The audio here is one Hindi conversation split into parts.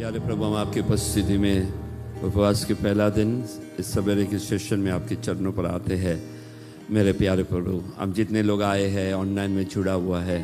प्यारे प्रभु, हम आपकी उपस्थिति में उपवास के पहला दिन इस सवेरे के सेशन में आपके चरणों पर आते हैं। मेरे प्यारे प्रभु, हम जितने लोग आए हैं, ऑनलाइन में जुड़ा हुआ है,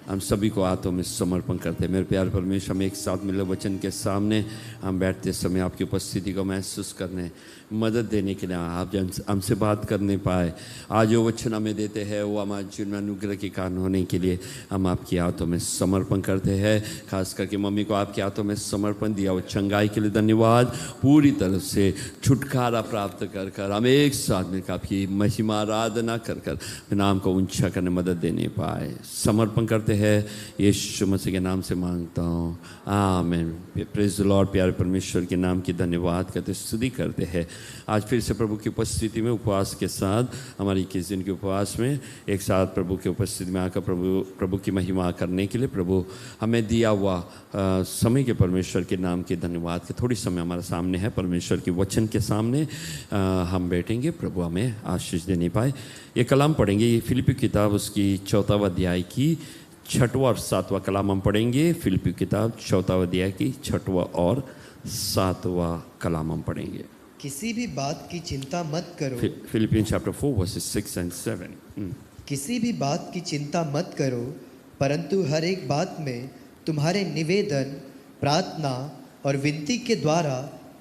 हम सभी को हाथों में समर्पण करते हैं। मेरे प्यारे परमेश्वर, हम एक साथ मिले वचन के सामने हम बैठते समय आपकी उपस्थिति को महसूस करने, मदद देने के लिए आप हमसे बात करने पाए। आज जो वचन हमें देते हैं वो हमारे जीवन में अनुग्रह के कारण होने के लिए हम आपके हाथों में समर्पण करते हैं। खास करके मम्मी को आपके हाथों में समर्पण दिया वो चंगाई के लिए धन्यवाद। पूरी तरह से छुटकारा प्राप्त कर कर हम एक साथ मिलकर आपकी महिमा आराधना कर कर नाम को ऊंचा करने मदद देने पाए। समर्पण करते हैं यीशु मसीह के नाम से मांगता हूँ, आमीन। Praise the Lord. प्यारे परमेश्वर के नाम की धन्यवाद करते स्तुति करते हैं। आज फिर से प्रभु की उपस्थिति में उपवास के साथ हमारी 21 दिन के उपवास में एक साथ प्रभु की उपस्थिति में आकर प्रभु की महिमा करने के लिए प्रभु हमें दिया हुआ समय के परमेश्वर के नाम के धन्यवाद के थोड़ी समय हमारे सामने है। परमेश्वर के वचन के सामने हम बैठेंगे, प्रभु हमें आशीष देने पाए। ये कलाम पढ़ेंगे, ये फिलिप्पी किताब उसकी 4वां अध्याय की 6वां और 7वां कलाम हम पढ़ेंगे। फिलिप्पी किताब 4वां अध्याय की 6वां और 7वां कलाम हम पढ़ेंगे। किसी भी बात की चिंता मत करो। Philippians chapter 4 verses 6 and 7। किसी भी बात की चिंता मत करो, परंतु हर एक बात में तुम्हारे निवेदन, प्रार्थना और विनती के द्वारा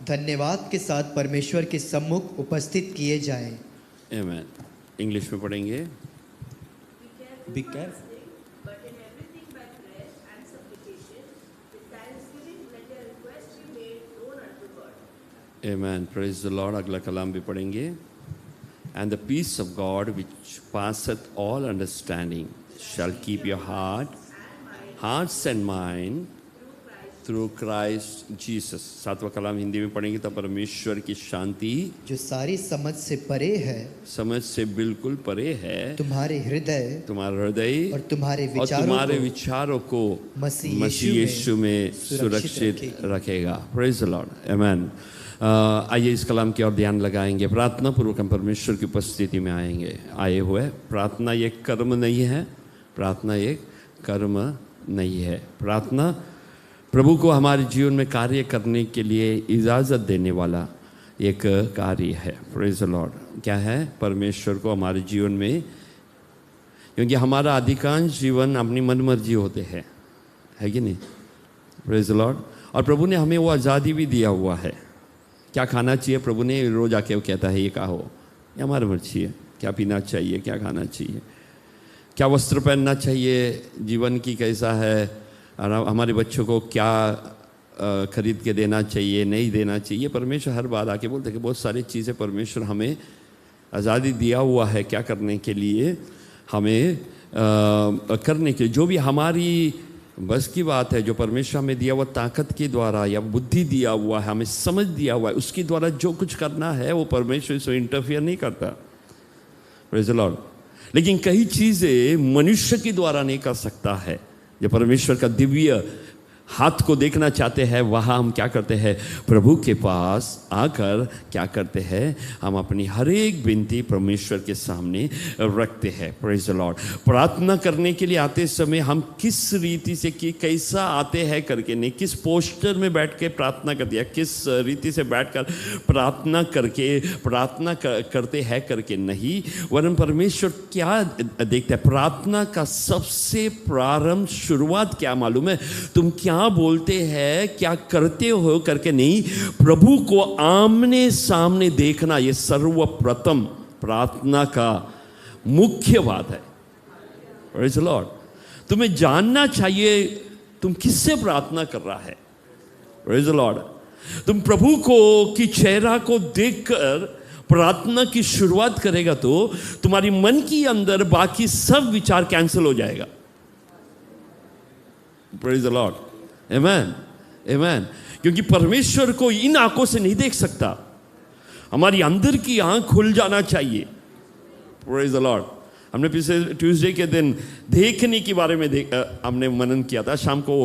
धन्यवाद के साथ परमेश्वर के सम्मुख उपस्थित किए जाएं। आमीन। इंग्लिश में पढ़ेंगे। Be careful. But in everything by prayer and supplication, with thanksgiving, let your requests be made known unto God. Amen. Praise the Lord। अगला कलाम भी पढ़ेंगे। And the peace of God which passeth all understanding shall keep your hearts and mind through Christ Jesus। 7वां कलाम हिंदी में पढ़ेंगे। तब परमेश्वर की शांति जो सारी समझ से परे है, समझ से बिल्कुल परे है, तुम्हारे हृदय और तुम्हारे विचारों को मसीह यीशु में सुरक्षित रखेगा। Praise the Lord. आमीन। आइए इस कलाम की ओर ध्यान लगाएंगे। प्रार्थना पूर्वक हम परमेश्वर की उपस्थिति में आए हुए। प्रार्थना एक कर्म नहीं है, प्रार्थना एक कर्म नहीं है। प्रार्थना प्रभु को हमारे जीवन में कार्य करने के लिए इजाज़त देने वाला एक कार्य है। Praise the Lord. क्या है? परमेश्वर को हमारे जीवन में, क्योंकि हमारा अधिकांश जीवन अपनी मनमर्जी होते हैं, है कि नहीं? Praise the Lord. और प्रभु ने हमें वो आज़ादी भी दिया हुआ है। क्या खाना चाहिए, प्रभु ने रोज़ आके वो कहता है ये खाओ, ये हमारी मर्जी है। क्या पीना चाहिए, क्या खाना चाहिए, क्या वस्त्र पहनना चाहिए, जीवन की कैसा है, हमारे बच्चों को क्या खरीद के देना चाहिए, नहीं देना चाहिए। परमेश्वर हर बात आके बोलते हैं कि बहुत सारी चीज़ें परमेश्वर हमें आज़ादी दिया हुआ है क्या करने के लिए, हमें करने के लिए जो भी हमारी बस की बात है, जो परमेश्वर हमें दिया हुआ ताकत के द्वारा या बुद्धि दिया हुआ है, हमें समझ दिया हुआ है, उसके द्वारा जो कुछ करना है वो परमेश्वर इसमें इंटरफियर नहीं करता। Praise the Lord. लेकिन कई चीज़ें मनुष्य के द्वारा नहीं कर सकता है। जो परमेश्वर का दिव्य हाथ को देखना चाहते हैं, वहाँ हम क्या करते हैं? प्रभु के पास आकर क्या करते हैं? हम अपनी हर एक विनती परमेश्वर के सामने रखते हैं। Praise the Lord. प्रार्थना करने के लिए आते समय हम किस रीति से, कि कैसा आते हैं करके नहीं, किस पोस्टर में बैठ के प्रार्थना करते हैं, किस रीति से बैठकर प्रार्थना करते हैं करके नहीं, वरन परमेश्वर क्या देखता है? प्रार्थना का सबसे प्रारंभ, शुरुआत क्या मालूम है? तुम क्या बोलते हैं, क्या करते हो करके नहीं, प्रभु को आमने सामने देखना, ये सर्वप्रथम प्रार्थना का मुख्य बात है। Praise the Lord. तुम्हें जानना चाहिए तुम किससे प्रार्थना कर रहा है। Praise the Lord. तुम प्रभु को की चेहरा को देखकर प्रार्थना की शुरुआत करेगा तो तुम्हारी मन के अंदर बाकी सब विचार कैंसिल हो जाएगा। Praise the Lord. Amen, amen. क्योंकि परमेश्वर को इन आंखों से नहीं देख सकता, हमारी अंदर की आंख खुल जाना चाहिए। Praise the Lord. हमने पिछले ट्यूसडे के दिन देखने के बारे में हमने मनन किया था। शाम को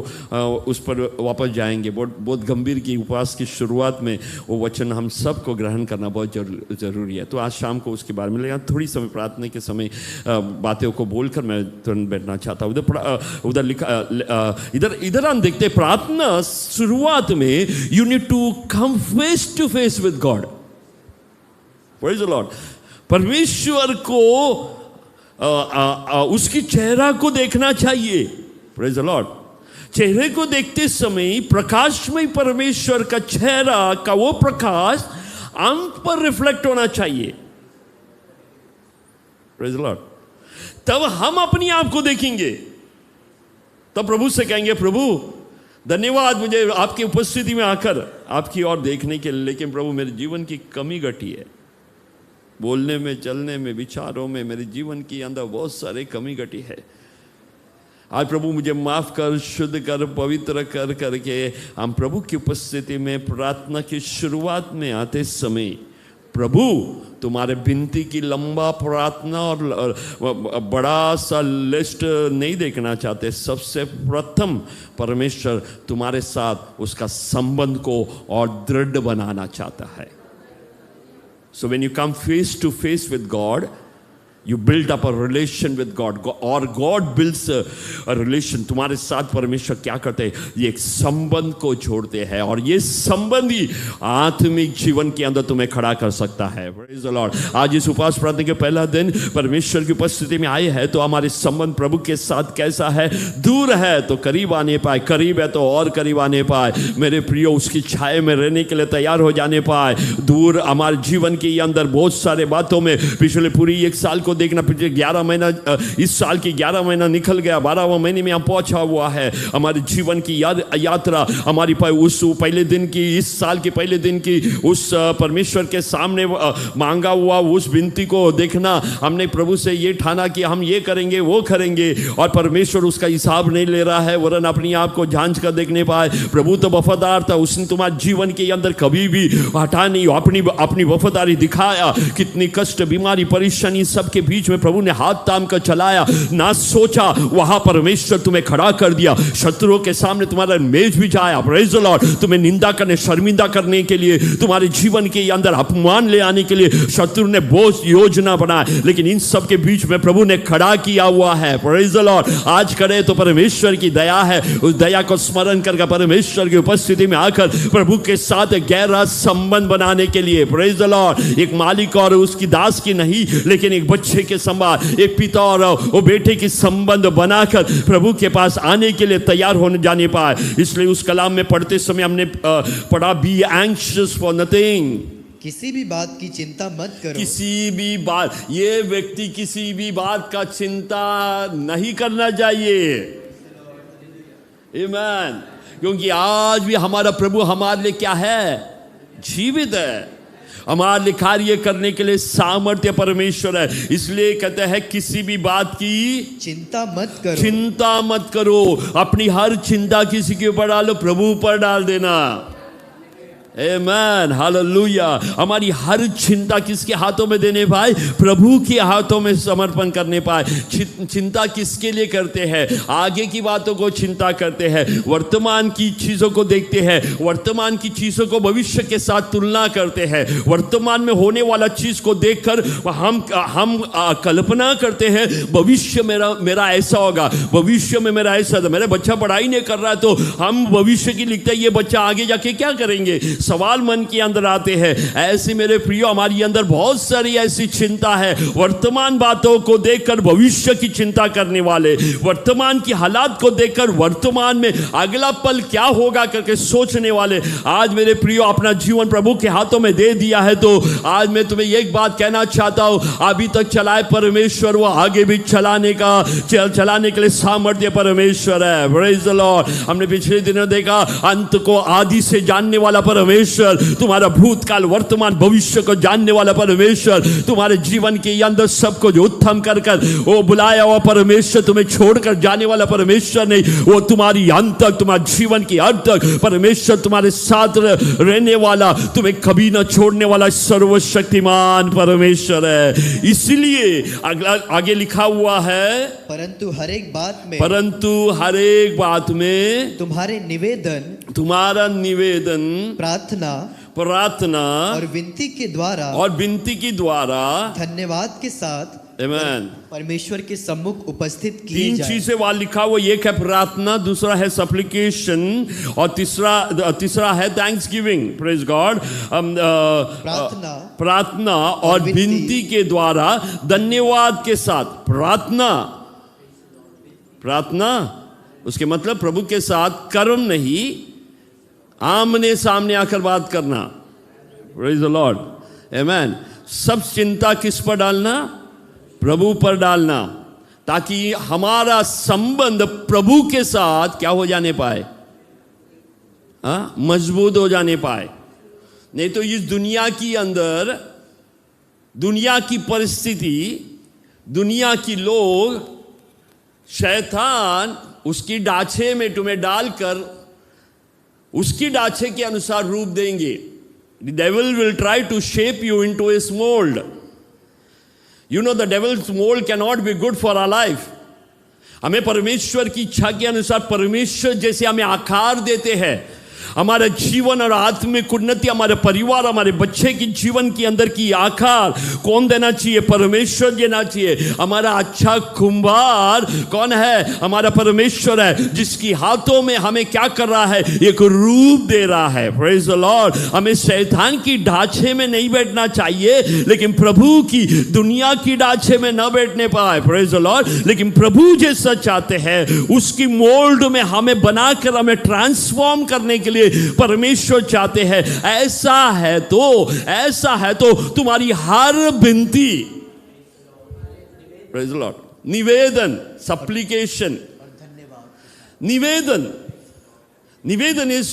उस पर वापस जाएंगे। बहुत गंभीर की उपवास की शुरुआत में वो वचन हम सबको ग्रहण करना बहुत ज़रूरी है। तो आज शाम को उसके बारे में, लेकिन थोड़ी समय प्रार्थना के समय बातों को बोलकर मैं तुरंत बैठना चाहता हूँ। उधर लिखा, इधर हम देखते प्रार्थना शुरुआत में you need to come face to face with God. Praise the Lord. परमेश्वर को उसकी चेहरा को देखना चाहिए। Praise the Lord. चेहरे को देखते समय प्रकाशमय परमेश्वर का चेहरा का वो प्रकाश आंख पर रिफ्लेक्ट होना चाहिए। Praise the Lord. तब हम अपनी आप को देखेंगे, तब प्रभु से कहेंगे, प्रभु धन्यवाद मुझे आपकी उपस्थिति में आकर आपकी ओर देखने के लिए, लेकिन प्रभु मेरे जीवन की कमी घटी है। बोलने में, चलने में, विचारों में मेरे जीवन के अंदर बहुत सारे कमी घटी है। आज प्रभु मुझे माफ कर, शुद्ध कर, पवित्र कर करके हम प्रभु की उपस्थिति में प्रार्थना की शुरुआत में आते समय प्रभु तुम्हारे विनती की लंबा प्रार्थना और बड़ा सा लिस्ट नहीं देखना चाहते। सबसे प्रथम परमेश्वर तुम्हारे साथ उसका संबंध को और दृढ़ बनाना चाहता है। So when you come face to face with God, you build up a relation with God, or God builds a relation। तुम्हारे साथ परमेश्वर क्या करते हैं? ये एक संबंध को जोड़ते हैं, और ये संबंध ही आत्मिक जीवन के अंदर तुम्हें खड़ा कर सकता है। Praise the Lord। आज इस उपवास प्रार्थना के पहला दिन परमेश्वर की उपस्थिति में आए हैं, तो हमारे संबंध प्रभु के साथ कैसा है? दूर है तो करीब आने पाए, करीब है तो और करीब आने पाए। मेरे प्रियो, उसकी छाया में रहने के लिए तैयार हो जाने पाए। दूर हमारे जीवन के अंदर बहुत सारे बातों में पिछले पूरी एक साल को देखना, पिछले 11 महीना, इस साल की 11 महीना निकल गया, 12वां महीने में हम पहुंचा हुआ है। हमारे जीवन की यात्रा हमारी उस पहले दिन की, इस साल के पहले दिन की उस परमेश्वर के सामने मांगा हुआ उस विनती को देखना। हमने प्रभु से ये ठाना कि हम ये करेंगे, वो करेंगे, और परमेश्वर उसका हिसाब नहीं ले रहा है, वरन अपनी आप को जांच कर देखने पाए। प्रभु तो वफादार था, उसने तुम्हारे जीवन के अंदर कभी भी हटा नहीं, अपनी वफादारी दिखाया। कितनी कष्ट, बीमारी, परेशानी सबके बीच में प्रभु ने हाथ थाम कर चलाया। ना सोचा, वहां परमेश्वर तुम्हें खड़ा कर दिया। शत्रुओं के सामने तुम्हारा मेज भी जाया। Praise the Lord. तुम्हें निंदा करने, शर्मिंदा करने के लिए, तुम्हारे जीवन के अंदर अपमान ले आने के लिए शत्रु ने बहुत योजना बनाया, लेकिन इन सब के बीच में प्रभु ने खड़ा किया हुआ है। Praise the Lord. आज करे तो परमेश्वर की दया है, उस दया को स्मरण करके परमेश्वर की उपस्थिति में आकर प्रभु के साथ गहरा संबंध बनाने के लिए, प्रेज़ द लॉर्ड, एक मालिक और उसकी दास की नहीं, लेकिन एक बच्चे के संभाल, एक पिता और वो बेटे की संबंध बनाकर प्रभु के पास आने के लिए तैयार होने जाने पाए। इसलिए उस कलाम में पढ़ते समय हमने पढ़ा, बी एंग्शियस फॉर नथिंग। किसी भी बात की चिंता मत करो। किसी भी बात, ये व्यक्ति किसी भी बात का चिंता नहीं करना चाहिए। आमीन। क्योंकि आज भी हमारा प्रभु हमारे लिए क्या है? जीवित है। हमारे लिए कार्य करने के लिए सामर्थ्य परमेश्वर है। इसलिए कहते हैं किसी भी बात की चिंता मत करो। चिंता मत करो। अपनी हर चिंता किसी के ऊपर डालो, प्रभु पर डाल देना। आमीन, हालेलुया। हमारी हर चिंता किसके हाथों में देने पाए? प्रभु के हाथों में समर्पण करने पाए। चिंता किसके लिए करते हैं? आगे की बातों को चिंता करते हैं, वर्तमान की चीज़ों को देखते हैं, वर्तमान की चीज़ों को भविष्य के साथ तुलना करते हैं। वर्तमान में होने वाला चीज़ को देखकर हम कल्पना करते हैं, भविष्य मेरा ऐसा होगा, भविष्य में मेरा ऐसा था। मेरा बच्चा पढ़ाई नहीं कर रहा है, तो हम भविष्य की लिखते हैं, ये बच्चा आगे जाके क्या करेंगे, सवाल मन के अंदर आते हैं। ऐसे मेरे प्रियो, हमारी अंदर बहुत सारी ऐसी चिंता है। वर्तमान बातों को देखकर भविष्य की चिंता करने वाले, वर्तमान की हालात को देखकर वर्तमान में अगला पल क्या होगा करके सोचने वाले। आज मेरे प्रियो, अपना जीवन प्रभु के हाथों में दे दिया है, तो आज मैं तुम्हें एक बात कहना चाहता हूं, अभी तक चलाए परमेश्वर, वो आगे भी चलाने के लिए सामर्थ्य परमेश्वर है। Praise the Lord. हमने पिछले दिनों देखा, अंत को आदि से जानने वाला परमेश्वर परमेश्वर, तुम्हारा भूतकाल वर्तमान भविष्य को जानने वाला परमेश्वर, तुम्हारे जीवन के अंदर सबको जो उत्तम कर कर वो बुलाया हुआ परमेश्वर, तुम्हें छोड़कर जाने वाला परमेश्वर नहीं, वो तुम्हारी अंत तक, तुम्हारे जीवन की अंत तक परमेश्वर तुम्हारे साथ रहने वाला, तुम्हें कभी न छोड़ने वाला सर्वशक्तिमान परमेश्वर है। इसलिए आगे लिखा हुआ है, परंतु हर एक बात में तुम्हारा निवेदन प्रार्थना और विनती के द्वारा धन्यवाद के साथ आमेन परमेश्वर के सम्मुख उपस्थित किए तीन जाए। चीजें वहां लिखा हुआ, एक है प्रार्थना, दूसरा है सप्लिकेशन और तीसरा है थैंक्स गिविंग। Praise God. प्रार्थना और विनती के द्वारा धन्यवाद के साथ। प्रार्थना उसके मतलब प्रभु के साथ कर्म नहीं, आमने सामने आकर बात करना। प्रेज द लॉर्ड, आमेन। सब चिंता किस पर डालना? प्रभु पर डालना, ताकि हमारा संबंध प्रभु के साथ क्या हो जाने पाए? मजबूत हो जाने पाए। नहीं तो इस दुनिया की अंदर, दुनिया की परिस्थिति, दुनिया की लोग, शैतान उसकी डांचे में तुम्हें डालकर उसकी डांचे के अनुसार रूप देंगे। The devil will try to shape you into his mold. You know the devil's mold cannot be good for our life. हमें परमेश्वर की इच्छा के अनुसार परमेश्वर जैसे हमें आकार देते हैं, हमारे जीवन और आत्मिक उन्नति, हमारे परिवार, हमारे बच्चे की जीवन के अंदर की आकार कौन देना चाहिए? परमेश्वर देना चाहिए। हमारा अच्छा कुंभार कौन है? हमारा परमेश्वर है, जिसकी हाथों में हमें क्या कर रहा है? एक रूप दे रहा है। Praise the Lord. हमें शैतान की ढांचे में नहीं बैठना चाहिए, लेकिन प्रभु की, दुनिया की ढांचे में न बैठने पाए। Praise the Lord. लेकिन प्रभु जैसा चाहते हैं उसकी मोल्ड में हमें बनाकर हमें ट्रांसफॉर्म करने के लिए परमेश्वर चाहते हैं। ऐसा है तो तुम्हारी हर विनती, प्रेज द लॉर्ड, निवेदन, सप्लिकेशन, निवेदन is,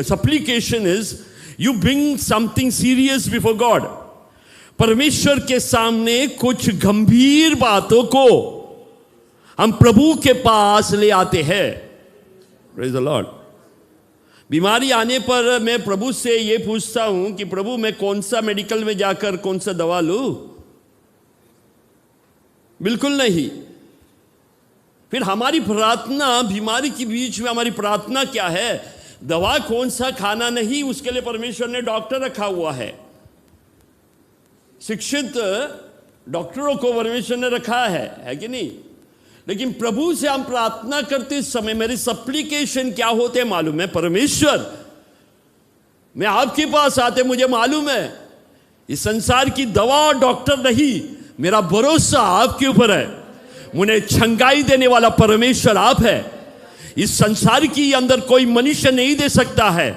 supplication is you bring something serious before God. परमेश्वर के सामने कुछ गंभीर बातों को हम प्रभु के पास ले आते हैं। Praise the Lord. बीमारी आने पर मैं प्रभु से ये पूछता हूं कि प्रभु मैं कौन सा मेडिकल में जाकर कौन सा दवा लूं? बिल्कुल नहीं। फिर हमारी प्रार्थना, बीमारी के बीच में हमारी प्रार्थना क्या है? दवा कौन सा खाना नहीं, उसके लिए परमेश्वर ने डॉक्टर रखा हुआ है। शिक्षित डॉक्टरों को परमेश्वर ने रखा है कि नहीं? लेकिन प्रभु से हम प्रार्थना करते समय मेरी सप्लिकेशन क्या होते मालूम है? परमेश्वर, मैं आपके पास आते, मुझे मालूम है इस संसार की दवा और डॉक्टर नहीं, मेरा भरोसा आपके ऊपर है। मुझे छंगाई देने वाला परमेश्वर आप है। इस संसार के अंदर कोई मनुष्य नहीं दे सकता है,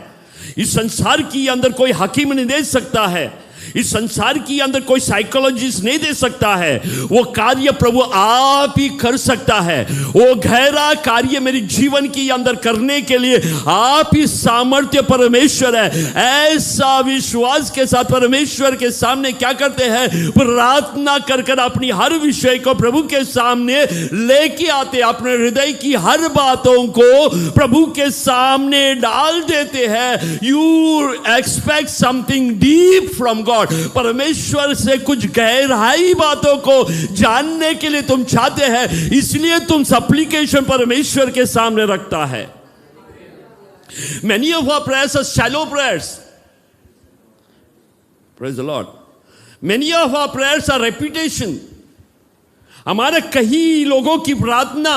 इस संसार के अंदर कोई हकीम नहीं दे सकता है, इस संसार के अंदर कोई साइकोलॉजिस्ट नहीं दे सकता है। वो कार्य प्रभु आप ही कर सकता है। वो गहरा कार्य मेरे जीवन के अंदर करने के लिए आप ही सामर्थ्य परमेश्वर है। ऐसा विश्वास के साथ परमेश्वर के सामने क्या करते हैं? प्रार्थना कर कर अपनी हर विषय को प्रभु के सामने लेके आते, अपने हृदय की हर बातों को प्रभु के सामने डाल देते हैं। You expect something deep from God. परमेश्वर से कुछ गहराई बातों को जानने के लिए तुम चाहते हैं, इसलिए तुम सप्लिकेशन परमेश्वर के सामने रखता है। Many of our prayers are shallow prayers. Praise the Lord. Many of our prayers are repetition. हमारे कई लोगों की प्रार्थना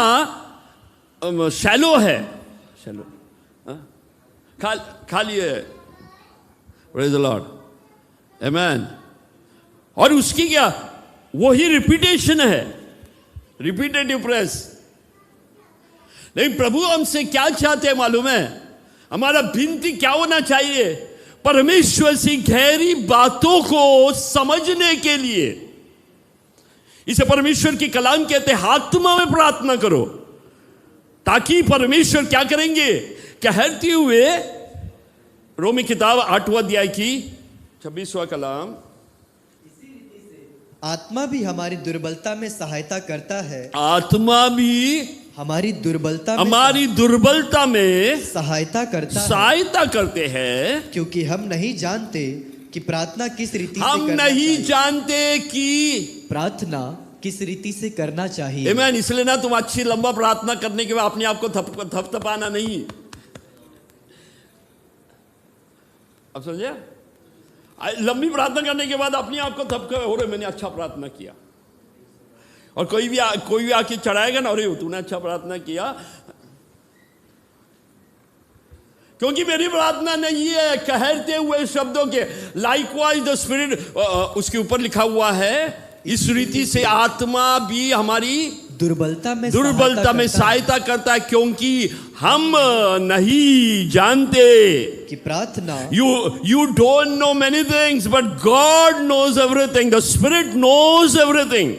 शैलो है, शैलो, खाली है। Praise the Lord. Amen. और उसकी क्या? वही रिपीटेशन है, रिपीटेटिव प्रेस। लेकिन प्रभु हमसे क्या चाहते हैं मालूम है? हमारा विनती क्या होना चाहिए? परमेश्वर से गहरी बातों को समझने के लिए। इसे परमेश्वर की कलाम कहते हैं, आत्मा में प्रार्थना करो, ताकि परमेश्वर क्या करेंगे? कहते हुए रोमी किताब 8वां अध्याय की 26वां कलाम। आत्मा भी हमारी दुर्बलता में सहायता करता है। आत्मा भी हमारी दुर्बलता में हमारी दुर्बलता में सहायता करता है, सहायता करते हैं, क्योंकि हम नहीं जानते कि प्रार्थना किस रीति से हम करना नहीं चाहिए। जानते कि प्रार्थना किस रीति से करना चाहिए। आमीन। इसलिए ना तुम अच्छी लंबा प्रार्थना करने के बाद अपने आप को थपथपाना नहीं। अब समझे? लंबी प्रार्थना करने के बाद अपने आप को थपथपे, हो रहे मैंने अच्छा प्रार्थना किया। और कोई भी आके चढ़ाएगा ना, अरे तूने अच्छा प्रार्थना किया, क्योंकि मेरी प्रार्थना नहीं है कहते हुए शब्दों के। लाइकवाइज द स्पिरिट, उसके ऊपर लिखा हुआ है, इस रीति से आत्मा भी हमारी दुर्बलता में सहायता करता है, क्योंकि हम नहीं जानते कि प्रार्थना you don't know many things, but God knows everything. The Spirit knows everything.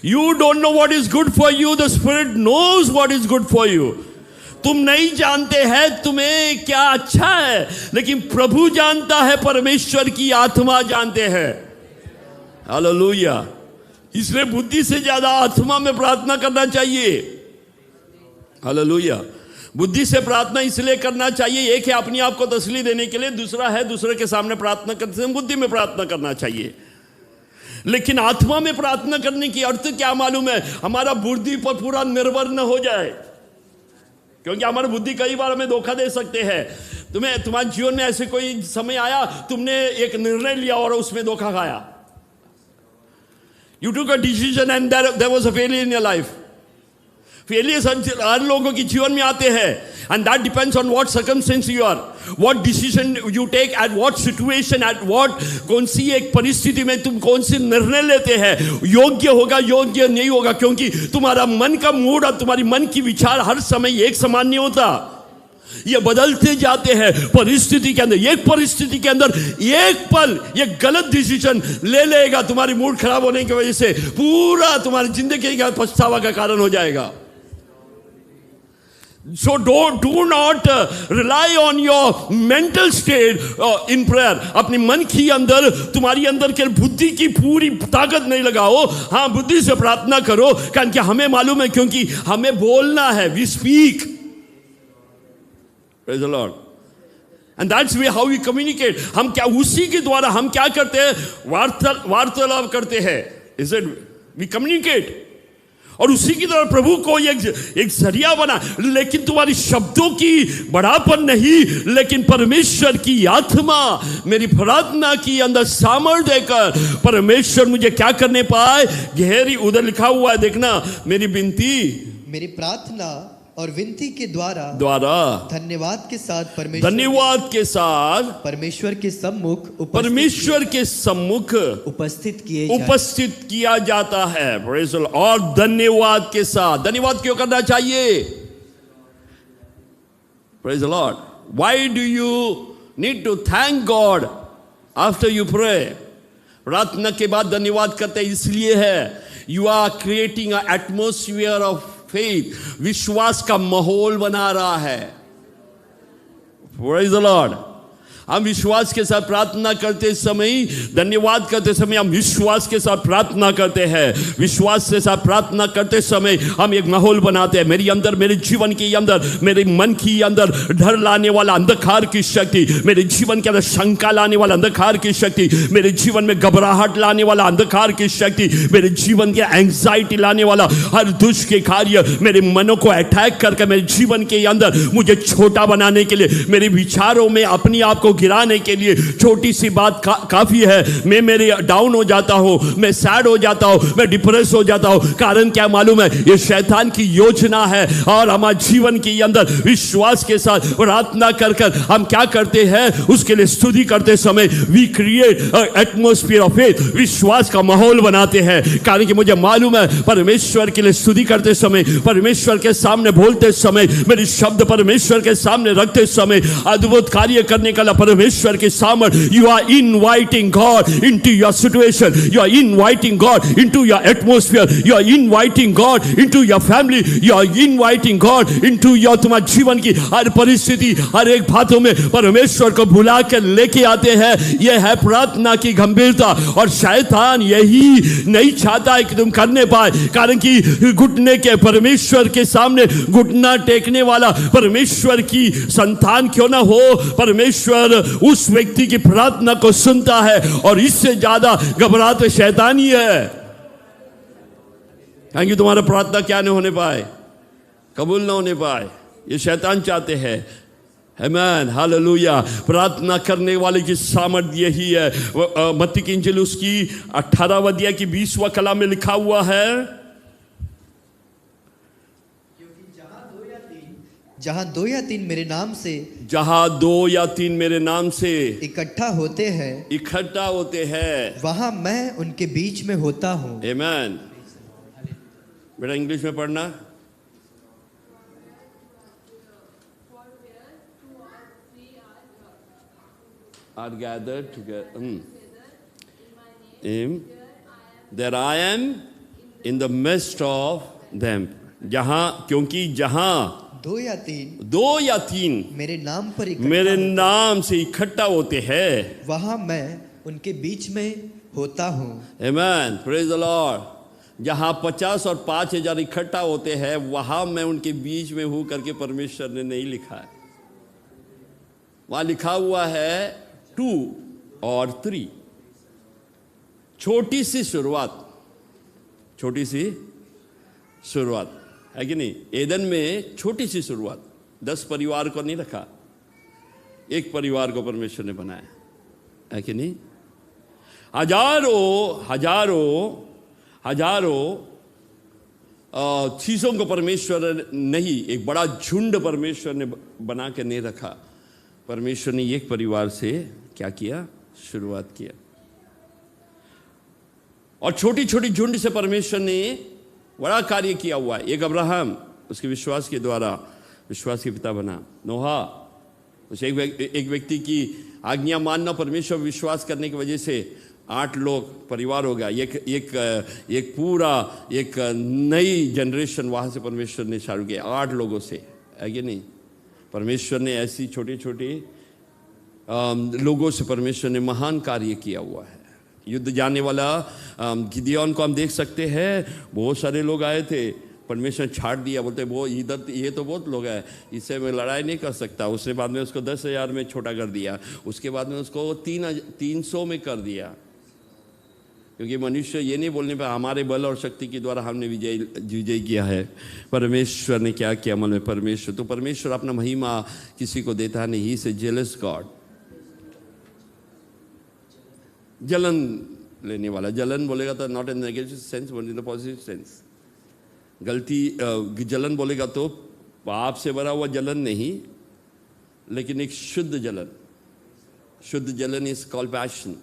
You don't know what is good for you. The Spirit knows what is good for you. तुम नहीं जानते हैं तुम्हें क्या अच्छा है, लेकिन प्रभु जानता है, परमेश्वर की आत्मा जानते हैं। हालेलुया। इसलिए बुद्धि से ज्यादा आत्मा में प्रार्थना करना चाहिए। हालेलुया। बुद्धि से प्रार्थना इसलिए करना चाहिए, एक है अपने आप को तसल्ली देने के लिए, दूसरा है दूसरे के सामने प्रार्थना करते समय बुद्धि में प्रार्थना करना चाहिए। लेकिन आत्मा में प्रार्थना करने की अर्थ क्या मालूम है? हमारा बुद्धि पर पूरा निर्भर न हो जाए, क्योंकि हमारी बुद्धि कई बार हमें धोखा दे सकते हैं। तुम्हारे जीवन में ऐसे कोई समय आया, तुमने एक निर्णय लिया और उसमें धोखा खाया। You took a decision and there was a failure in your life. Failures हर लोगों के जीवन में आते हैं, and that depends on what circumstance you are, what decision you take, at what situation, at what कौन सी एक परिस्थिति में तुम कौन सी निर्णय लेते हैं, योग्य होगा योग्य नहीं होगा, क्योंकि तुम्हारा मन का मूड और तुम्हारी मन की विचार हर समय एक समान नहीं होता, ये बदलते जाते हैं परिस्थिति के अंदर। एक परिस्थिति के अंदर एक पल ये गलत डिसीजन ले लेगा, तुम्हारी मूड खराब होने की वजह से पूरा तुम्हारी जिंदगी का पछतावा का कारण हो जाएगा। So do not rely on your mental state in prayer. अपनी मन की अंदर, तुम्हारी अंदर के बुद्धि की पूरी ताकत नहीं लगाओ। हाँ, बुद्धि से प्रार्थना करो, कारण कि हमें मालूम है, क्योंकि हमें बोलना है। We speak. Praise the Lord. And that's how we communicate. हम क्या उसी के द्वारा हम क्या करते हैं? वार्तालाप करते हैं। Is it we communicate? और उसी की तरह प्रभु को एक जरिया बना। लेकिन तुम्हारी शब्दों की बढ़ापन नहीं, लेकिन परमेश्वर की आत्मा मेरी प्रार्थना की अंदर सामर्थ्य देकर परमेश्वर मुझे क्या करने पाए? गहरी, उधर लिखा हुआ है देखना, मेरी विनती, मेरी प्रार्थना और विनती के द्वारा धन्यवाद के साथ परमेश्वर के सम्मुख उपस्थित किया जाता है। Praise the Lord. और धन्यवाद के साथ, धन्यवाद क्यों करना चाहिए? Praise the Lord. Why do you need to thank God after you pray? प्रार्थना के बाद धन्यवाद करते इसलिए है, you are creating a atmosphere of faith, विश्वास का माहौल बना रहा है। Praise the Lord. हम विश्वास के साथ प्रार्थना करते समय, धन्यवाद करते समय हम विश्वास के साथ प्रार्थना करते हैं। विश्वास के साथ प्रार्थना करते समय हम एक माहौल बनाते हैं। मेरे अंदर, मेरे जीवन के अंदर, मेरे मन के अंदर डर लाने वाला अंधकार की शक्ति, मेरे जीवन के अंदर शंका लाने वाला अंधकार की शक्ति, मेरे जीवन में घबराहट लाने वाला अंधकार की शक्ति, मेरे जीवन के एंग्जाइटी लाने वाला हर दुष्ट के कार्य मेरे मनों को अटैक करके मेरे जीवन के अंदर मुझे छोटा बनाने के लिए, मेरे विचारों में अपने आप को गिराने के लिए, छोटी सी बात काफी है, मैं मेरे डाउन हो जाता हूं, मैं सैड हो जाता हूं, मैं डिप्रेस हो जाता हूं। कारण क्या मालूम है? ये शैतान की योजना है। और हमारे जीवन के अंदर विश्वास के साथ प्रार्थना कर कर हम क्या करते हैं? उसके लिए स्तुति करते समय we create atmosphere of faith, विश्वास का माहौल बनाते हैं। कारण कि मुझे मालूम है, परमेश्वर के लिए स्तुति करते समय, परमेश्वर के सामने बोलते समय, मेरे शब्द परमेश्वर के सामने रखते समय, अद्भुत कार्य करने का परमेश्वर के सामर्थ, you are inviting God into your situation, you are inviting God into your atmosphere, you are inviting God into your family, you are inviting God into your तुम्हारे जीवन की हर परिस्थिति, हर एक बातों में परमेश्वर को बुला कर लेके आते हैं। यह है प्रार्थना की गंभीरता। और शैतान यही नहीं चाहता है कि तुम करने पाए, कारण कि घुटने के परमेश्वर के सामने घुटना टेकने वाला परमेश्वर की संतान क्यों ना हो, परमेश्वर उस व्यक्ति की प्रार्थना को सुनता है। और इससे ज्यादा घबरा तो शैतान ही है, क्योंकि तुम्हारा प्रार्थना क्या नहीं होने पाए, कबूल ना होने पाए, ये शैतान चाहते हैं। आमीन, हालेलुया। प्रार्थना करने वाले की सामर्थ यही है। मत्ती की इंजील उसकी 18वां अध्याय की 20वां कलम में लिखा हुआ है, जहाँ दो या तीन मेरे नाम से, जहां 2 या 3 मेरे नाम से इकट्ठा होते हैं, वहां मैं उनके बीच में होता हूँ। आमीन। बेटा इंग्लिश में पढ़ना। Are gathered together. There I am in the midst of them. जहां, क्योंकि जहां 2 या 3 मेरे नाम से इकट्ठा होते हैं, वहां मैं उनके बीच में होता हूँ। Amen. Praise the Lord. जहां 50 और 5000 इकट्ठा होते हैं, वहां मैं उनके बीच में हूं करके परमेश्वर ने नहीं लिखा है। वहां लिखा हुआ है 2 और 3। छोटी सी शुरुआत है कि नहीं? एदन में छोटी सी शुरुआत, 10 परिवार को नहीं रखा, एक परिवार को परमेश्वर ने बनाया, है कि नहीं? हजारों चीजों को परमेश्वर नहीं, एक बड़ा झुंड परमेश्वर ने बना के नहीं रखा। परमेश्वर ने एक परिवार से क्या किया? शुरुआत किया। और छोटी छोटी झुंड से परमेश्वर ने बड़ा कार्य किया हुआ है। एक अब्राहम, उसके विश्वास के द्वारा विश्वास के पिता बना। नोहा, उस एक व्यक्ति की आज्ञा मानना, परमेश्वर विश्वास करने की वजह से 8 लोग परिवार हो गया। एक पूरा एक नई जनरेशन वहाँ से परमेश्वर ने चालू किया, 8 लोगों से, है कि नहीं? परमेश्वर ने ऐसी छोटे छोटे लोगों से परमेश्वर ने महान कार्य किया हुआ है। युद्ध जाने वाला गिदियोन को हम देख सकते हैं। बहुत सारे लोग आए थे, परमेश्वर छाड़ दिया, बोलते वो इधर, ये तो बहुत लोग हैं, इससे मैं लड़ाई नहीं कर सकता। उसने बाद में उसको 10,000 में छोटा कर दिया, उसके बाद में उसको 300 में कर दिया, क्योंकि मनुष्य ये नहीं बोलने पर हमारे बल और शक्ति के द्वारा हमने विजय किया है। परमेश्वर ने क्या किया अमल में? परमेश्वर अपना महिमा किसी को देता नहीं। ही से जेलस गॉड, जलन लेने वाला। जलन बोलेगा तो not in negative sense but in the positive sense. जलन बोलेगा तो पाप से भरा हुआ जलन नहीं, लेकिन एक शुद्ध जलन is called passion,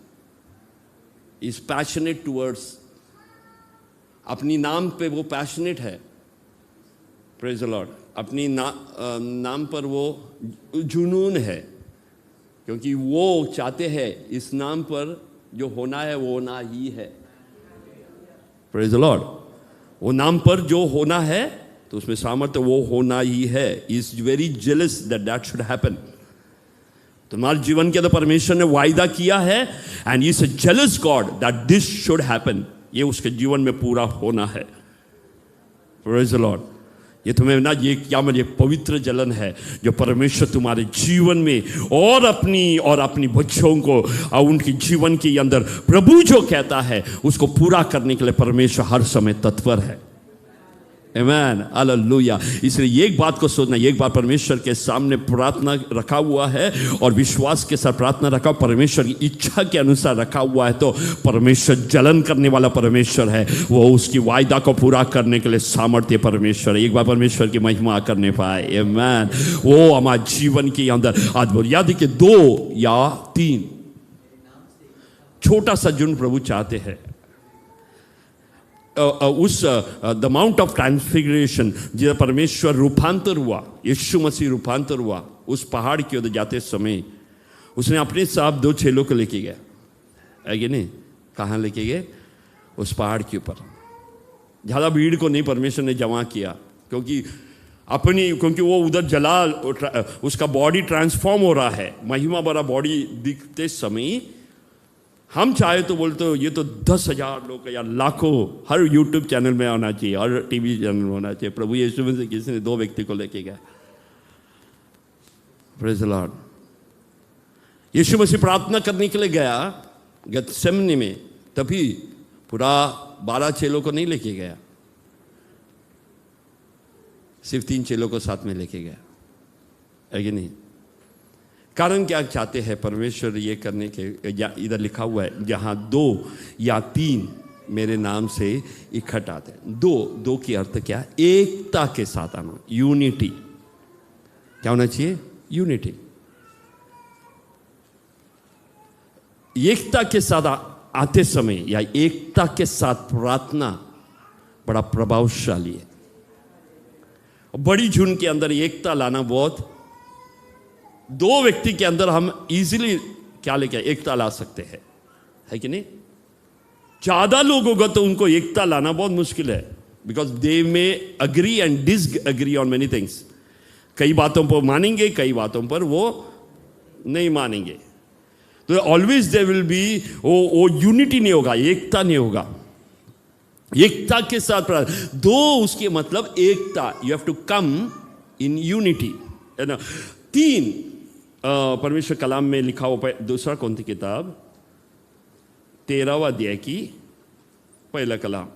is passionate towards, अपनी नाम पे वो पैशनेट है। Praise the Lord. अपनी नाम पर वो जुनून है, क्योंकि वो चाहते हैं इस नाम पर जो होना है वो होना ही है। Praise the Lord. वो नाम पर जो होना है तो उसमें सामर्थ्य वो होना ही है। Is very jealous that should happen. तुम्हारे जीवन के अंदर परमेश्वर ने वायदा किया है, and is a jealous God that this should happen. ये उसके जीवन में पूरा होना है। Praise the Lord. ये तुम्हें ना, ये क्या मतलब, ये पवित्र जलन है जो परमेश्वर तुम्हारे जीवन में और अपनी बच्चों को उनके जीवन के अंदर प्रभु जो कहता है उसको पूरा करने के लिए परमेश्वर हर समय तत्पर है। आमेन, हालेलुया। इसलिए एक बात को सोचना, एक बार परमेश्वर के सामने प्रार्थना रखा हुआ है और विश्वास के साथ प्रार्थना रखा, परमेश्वर की इच्छा के अनुसार रखा हुआ है, तो परमेश्वर जलन करने वाला परमेश्वर है। वो उसकी वायदा को पूरा करने के लिए सामर्थ्य परमेश्वर है। एक बार परमेश्वर की महिमा करने पाए। आमेन। वो हमारे जीवन के अंदर अद्भुत। याद कि 2 या 3 छोटा सा झुंड प्रभु चाहते हैं। उस द माउंट ऑफ ट्रांसफिगरेशन, जब परमेश्वर रूपांतर हुआ, यीशु मसीह रूपांतर हुआ, उस पहाड़ की ओर जाते समय उसने अपने साथ 2 चेलों को लेके गया, है कि नहीं? कहाँ लेके गए? उस पहाड़ के ऊपर। ज़्यादा भीड़ को नहीं परमेश्वर ने जमा किया, क्योंकि वो उधर जला, उसका बॉडी ट्रांसफॉर्म हो रहा है, महिमा भरा बॉडी दिखते समय हम चाहे तो बोलते हो ये तो 10,000 लोग या लाखों हर यूट्यूब चैनल में आना चाहिए, हर टीवी चैनल में होना चाहिए। प्रभु यीशु में से किसी ने 2 व्यक्ति को लेके गया। Praise the Lord. यीशु मसीह प्रार्थना करने के लिए गया गेत्सेमनी में, तभी पूरा 12 चेलों को नहीं लेके गया, सिर्फ 3 चेलों को साथ में लेके गया, है कि नहीं? कारण क्या चाहते हैं परमेश्वर ये करने के? इधर लिखा हुआ है, जहां 2 या 3 मेरे नाम से इकट्ठा आते हैं। 2 की अर्थ क्या? एकता के साथ आना, यूनिटी। क्या होना चाहिए? यूनिटी। एकता के साथ आते समय या एकता के साथ प्रार्थना बड़ा प्रभावशाली है। बड़ी झुंड के अंदर एकता लाना बहुत, 2 व्यक्ति के अंदर हम इजीली क्या लेके एकता ला सकते हैं, है कि नहीं? ज्यादा लोग होगा तो उनको एकता लाना बहुत मुश्किल है, बिकॉज दे में agree and disagree on many things. कई बातों पर मानेंगे, कई बातों पर वो नहीं मानेंगे, तो ऑलवेज देयर विल बी वो यूनिटी नहीं होगा, एकता नहीं होगा। एकता के साथ 2 उसके मतलब एकता, you have to come in unity, है ना? 3 परमेश्वर कलाम में लिखा हुआ, दूसरा कौन सी किताब? 13वां अध्याय की पहला कलाम।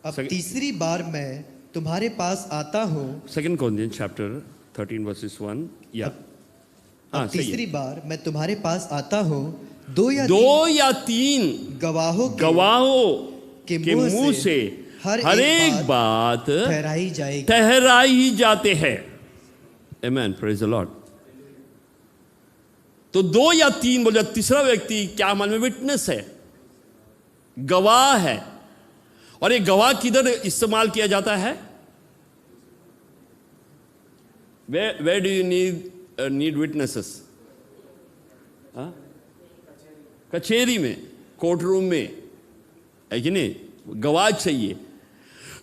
अब तीसरी बार मैं तुम्हारे पास आता हूँ। 2 Corinthians chapter 13 verses 1 या तीसरी बार मैं तुम्हारे पास आता हूँ, 2 या 3 गवाहों के मुंह से हर एक बात ठहराई जाते हैं। आमेन, प्रेज द लॉर्ड। तो 2 या 3 बोले, तीसरा व्यक्ति क्या मालूम? विटनेस है, गवाह है। और ये गवाह किधर इस्तेमाल किया जाता है? Where do you need witnesses? कचेरी में, कोर्ट रूम में, है कि नहीं? गवाह चाहिए।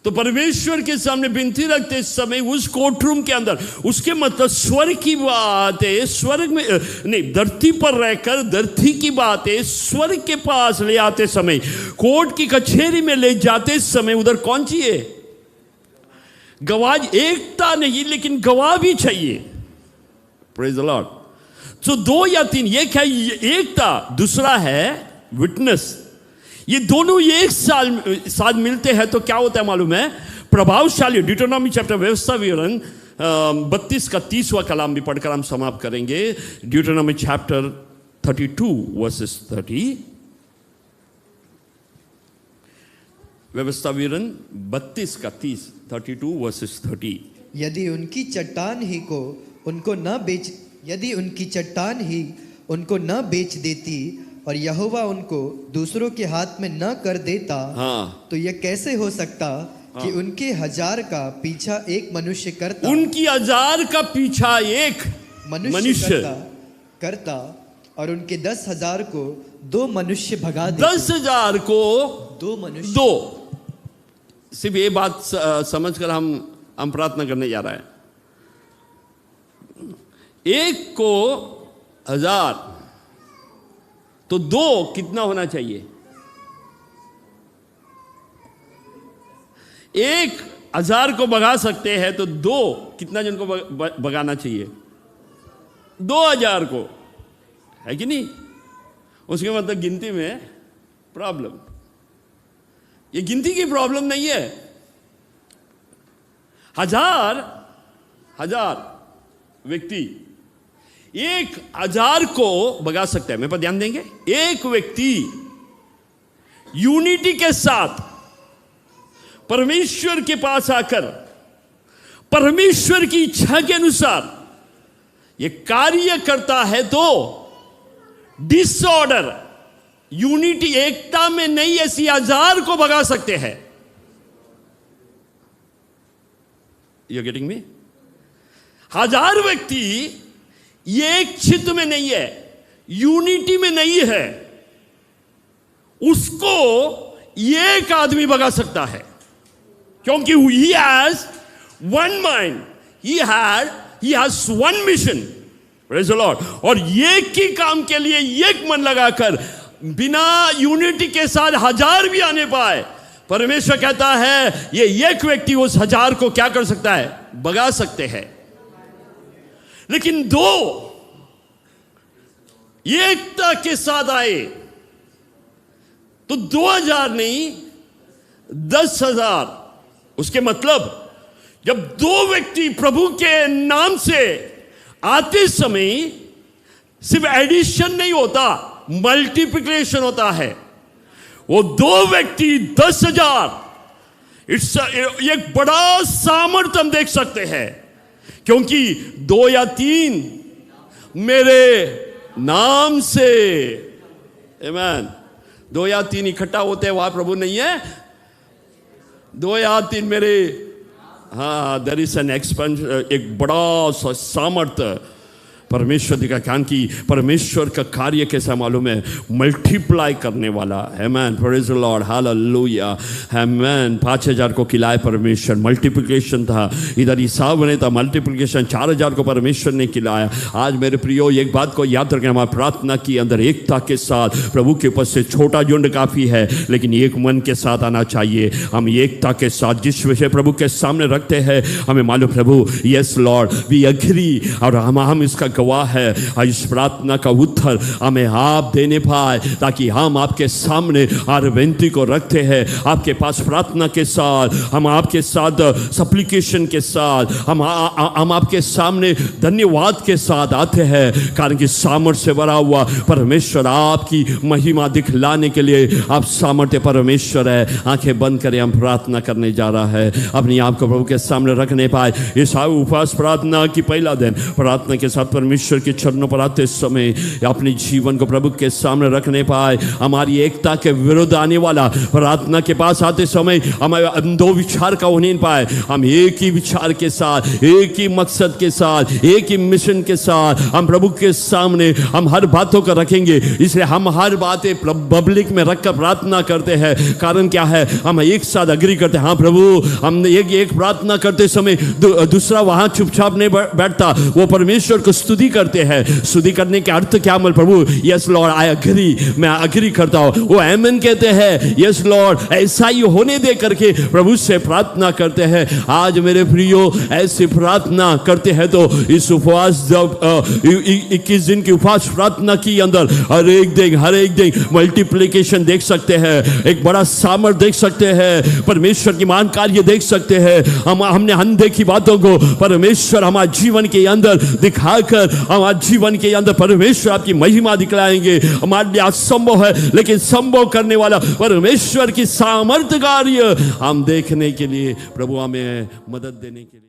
तो परमेश्वर के सामने विनती रखते समय उस कोर्ट रूम के अंदर, उसके मतलब स्वर्ग की बातें स्वर्ग में नहीं, धरती पर रहकर धरती की बातें स्वर्ग के पास ले आते समय, कोर्ट की कचहरी में ले जाते समय उधर कौन चाहिए? गवाह। एकता नहीं, लेकिन गवाह भी चाहिए। Praise the Lord. तो 2 या 3, ये क्या? एकता। दूसरा है विटनेस। ये दोनों एक साथ मिलते हैं तो क्या होता है मालूम है? प्रभावशाली। ड्यूटोनॉमी चैप्टर, व्यवस्था विवरण 32 का 30वां कलाम भी पढ़कर हम समाप्त करेंगे। ड्यूटोनॉमी चैप्टर 32 वर्सेस 30। व्यवस्था विवरण 32 का 30, 32 वर्सेस 30। यदि उनकी चट्टान ही उनको न बेच देती और यहोवा उनको दूसरों के हाथ में न कर देता, तो यह कैसे हो सकता कि उनके 1000 का पीछा एक मनुष्य करता? उनकी 1000 का पीछा एक मनुष्य करता और उनके 10,000 को 2 मनुष्य भगा देते। 10,000 को 2 मनुष्य। 2। सिर्फ ये बात समझकर हम प्रार्थना करने जा रहे हैं। एक को 1000 तो 2 कितना होना चाहिए? 1,000 को भगा सकते हैं तो 2 कितना जन को भगाना चाहिए? 2,000 को, है कि नहीं? उसके मतलब गिनती में प्रॉब्लम। ये गिनती की प्रॉब्लम नहीं है। 1000 व्यक्ति 1,000 को भगा सकता है। मेरे पर ध्यान देंगे। एक व्यक्ति यूनिटी के साथ परमेश्वर के पास आकर परमेश्वर की इच्छा के अनुसार ये कार्य करता है तो डिसऑर्डर, यूनिटी, एकता में नहीं, ऐसी 1000 को भगा सकते हैं। You getting me? 1000 व्यक्ति ये एक चित्त में नहीं है, यूनिटी में नहीं है, उसको एक आदमी भगा सकता है, क्योंकि he has one mind, he has one mission, praise the Lord। और एक ही काम के लिए एक मन लगाकर बिना यूनिटी के साथ 1000 भी आने पाए, परमेश्वर कहता है ये एक व्यक्ति उस 1000 को क्या कर सकता है, भगा सकते हैं। लेकिन 2 एकता के साथ आए तो 2000 नहीं 10,000। उसके मतलब जब 2 व्यक्ति प्रभु के नाम से आते समय सिर्फ एडिशन नहीं होता, मल्टीप्लिकेशन होता है। वो 2 व्यक्ति 10,000, एक बड़ा सामर्थ्य हम देख सकते हैं, क्योंकि 2 या 3 मेरे नाम से, आमीन, 2 या 3 इकट्ठा होते हैं, वहां प्रभु नहीं है। 2 या 3 मेरे, हाँ, देयर इज एन एक्सपेंशन, एक बड़ा सामर्थ्य परमेश्वर दिखा, कारण कि परमेश्वर का कार्य कैसा मालूम है, मल्टीप्लाई करने वाला। आमीन, प्रेज द लॉर्ड, हालेलुया, आमीन। 5,000 को खिलाए परमेश्वर, मल्टीप्लिकेशन था। इधर हिसाब नहीं था, मल्टीप्लिकेशन, 4,000 को परमेश्वर ने खिलाया। आज मेरे प्रियो एक बात को याद रखें, हमारी प्रार्थना के अंदर एकता के साथ प्रभु के उपस्थित, छोटा झुंड काफी है, लेकिन एक मन के साथ आना चाहिए। हम एकता के साथ जिस विषय प्रभु के सामने रखते हैं, हमें मालूम प्रभु, यस लॉर्ड, वी एग्री, और हम इसका गवाह है। इस प्रार्थना का उत्तर हमें आप देने पाए, ताकि हम आपके सामने हर विनती को रखते हैं, आपके पास प्रार्थना के साथ, हम आपके साथ सप्लिकेशन के साथ, हम आपके सामने धन्यवाद के साथ आते हैं, कारण कि सामर्थ्य से भरा हुआ परमेश्वर आपकी महिमा दिखलाने के लिए आप सामर्थ्य परमेश्वर है। आंखें बंद करें, हम प्रार्थना करने जा रहा है, अपने आप को प्रभु के सामने रखने पाए। इस उपवास प्रार्थना की पहला दिन प्रार्थना के साथ परमेश्वर के चरणों पर आते समय अपने जीवन को प्रभु के सामने रखने पाए। हमारी एकता के विरुद्ध आने वाला प्रार्थना के पास आते समय हमें 2 विचार का होने पाए। हम एक ही विचार के साथ, एक ही मकसद के साथ, एक ही मिशन के साथ हम प्रभु के सामने हम हर बातों को रखेंगे। इसलिए हम हर बातें पब्लिक में रखकर प्रार्थना करते हैं। कारण क्या है, हम एक साथ अग्री करते हैं, हाँ प्रभु, हम एक प्रार्थना करते समय दूसरा वहां चुपचाप नहीं बैठता, वो परमेश्वर को स्तुति करते हैं। स्तुति करने के अर्थ क्या, मतलब प्रभु, यस लॉर्ड, आई अग्री, मैं अग्री करता हूं। वो आमीन कहते हैं, यस लॉर्ड, ऐसा ही होने दे करके प्रभु से प्रार्थना करते हैं। आज मेरे प्रियो ऐसी प्रार्थना करते हैं तो इस उपवास 21 दिन की उपवास प्रार्थना की अंदर हर एक दिन मल्टीप्लिकेशन देख सकते हैं, एक बड़ा सामर्थ्य देख सकते हैं, परमेश्वर की महान कार्य देख सकते हैं। हमने अनदेखी बातों को परमेश्वर हमारे जीवन के अंदर दिखाकर हमारे जीवन के अंदर परमेश्वर आपकी महिमा दिखलाएंगे। हमारे लिए असंभव है, लेकिन संभव करने वाला परमेश्वर की सामर्थ्य कार्य हम देखने के लिए प्रभु हमें मदद देने के लिए